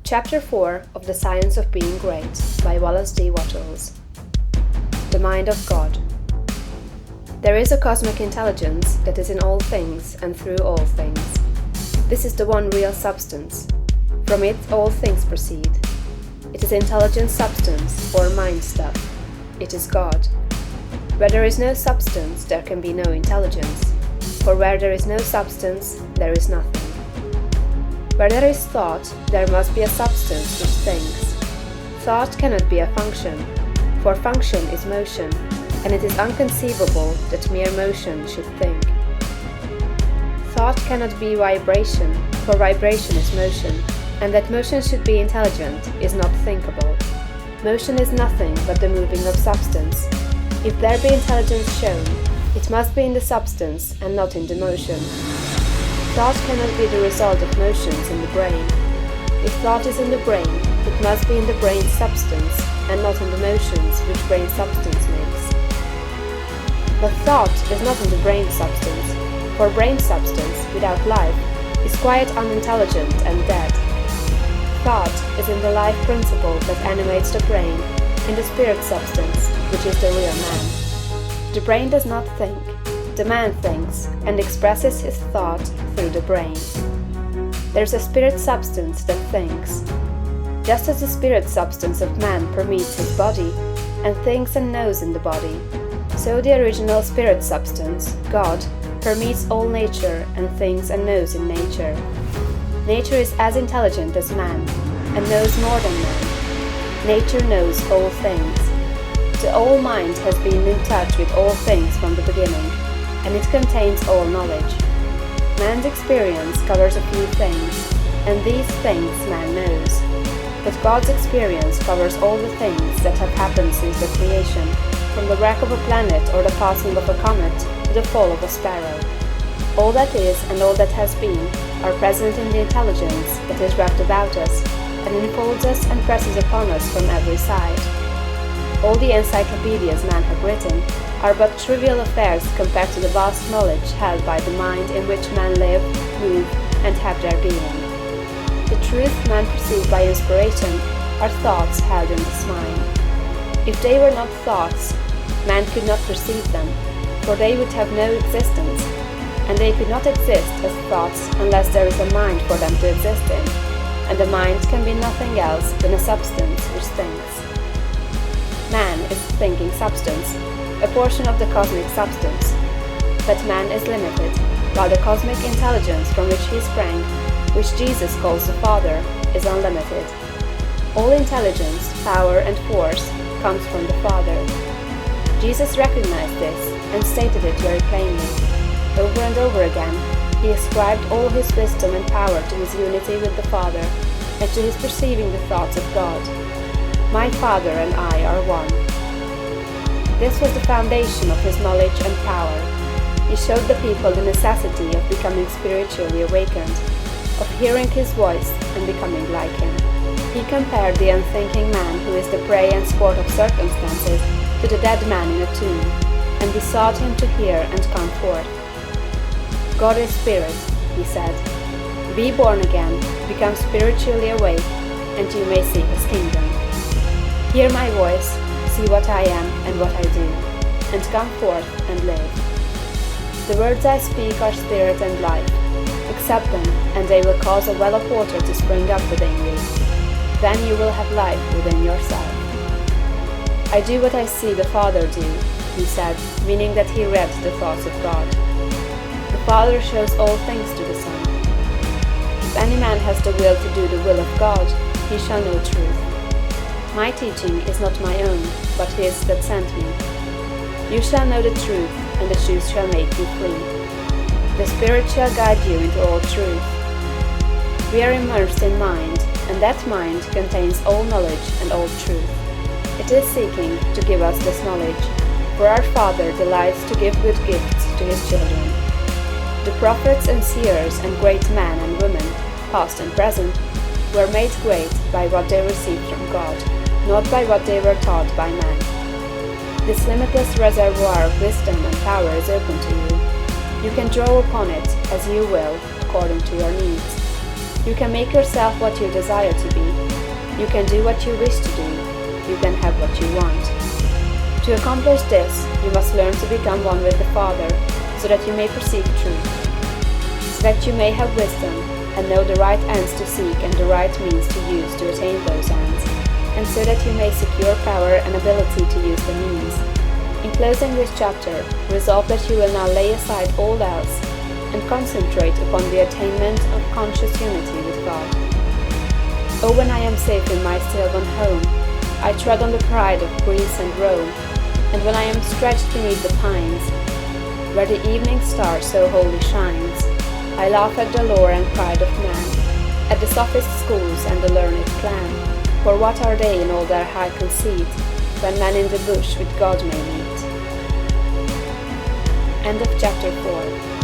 Chapter 4 of The Science of Being Great by Wallace D. Wattles. The Mind of God. There is a cosmic intelligence that is in all things and through all things. This is the one real substance. From it all things proceed. It is intelligent substance or mind stuff. It is God. Where there is no substance, there can be no intelligence. For where there is no substance, there is nothing. Where there is thought, there must be a substance which thinks. Thought cannot be a function, for function is motion, and it is inconceivable that mere motion should think. Thought cannot be vibration, for vibration is motion, and that motion should be intelligent is not thinkable. Motion is nothing but the moving of substance. If there be intelligence shown, it must be in the substance and not in the motion. Thought cannot be the result of motions in the brain. If thought is in the brain, it must be in the brain's substance, and not in the motions which brain substance makes. But thought is not in the brain substance, for brain substance, without life, is quite unintelligent and dead. Thought is in the life principle that animates the brain, in the spirit substance, which is the real man. The brain does not think. The man thinks and expresses his thought through the brain. There is a spirit substance that thinks. Just as the spirit substance of man permeates his body and thinks and knows in the body, so the original spirit substance, God, permeates all nature and thinks and knows in nature. Nature is as intelligent as man and knows more than man. Nature knows all things. The all mind has been in touch with all things from the beginning, and it contains all knowledge. Man's experience covers a few things, and these things man knows. But God's experience covers all the things that have happened since the creation, from the wreck of a planet or the passing of a comet to the fall of a sparrow. All that is and all that has been are present in the intelligence that is wrapped about us, and enfolds us and presses upon us from every side. All the encyclopedias man have written are but trivial affairs compared to the vast knowledge held by the mind in which man live, move, and have their being. The truth man perceived by inspiration are thoughts held in this mind. If they were not thoughts, man could not perceive them, for they would have no existence, and they could not exist as thoughts unless there is a mind for them to exist in, and the mind can be nothing else than a substance which thinks. Man is thinking substance, a portion of the cosmic substance. But man is limited, while the cosmic intelligence from which he sprang, which Jesus calls the Father, is unlimited. All intelligence, power, and force comes from the Father. Jesus recognized this and stated it very plainly. Over and over again, he ascribed all his wisdom and power to his unity with the Father and to his perceiving the thoughts of God. My Father and I are one. This was the foundation of his knowledge and power. He showed the people the necessity of becoming spiritually awakened, of hearing his voice and becoming like him. He compared the unthinking man who is the prey and sport of circumstances to the dead man in a tomb, and besought him to hear and come forth. God is spirit, he said. Be born again, become spiritually awake, and you may see his kingdom. Hear my voice, see what I am and what I do, and come forth and live. The words I speak are spirit and life. Accept them, and they will cause a well of water to spring up within you. Then you will have life within yourself. I do what I see the Father do, he said, meaning that he read the thoughts of God. The Father shows all things to the Son. If any man has the will to do the will of God, he shall know truth. My teaching is not my own, but his that sent me. You shall know the truth, and the truth shall make you free. The Spirit shall guide you into all truth. We are immersed in mind, and that mind contains all knowledge and all truth. It is seeking to give us this knowledge, for our Father delights to give good gifts to his children. The prophets and seers and great men and women, past and present, were made great by what they received from God, not by what they were taught by man. This limitless reservoir of wisdom and power is open to you. You can draw upon it as you will, according to your needs. You can make yourself what you desire to be. You can do what you wish to do. You can have what you want. To accomplish this, you must learn to become one with the Father, so that you may perceive truth, so that you may have wisdom, and know the right ends to seek and the right means to use to attain those ends, and so that you may secure power and ability to use the means. In closing this chapter, resolve that you will now lay aside all else and concentrate upon the attainment of conscious unity with God. Oh, when I am safe in my Sylvan home, I tread on the pride of Greece and Rome, and when I am stretched beneath the pines, where the evening star so wholly shines, I laugh at the lore and pride of man, at the sophist schools and the learned clan, for what are they in all their high conceit, when man in the bush with God may meet? End of chapter 4.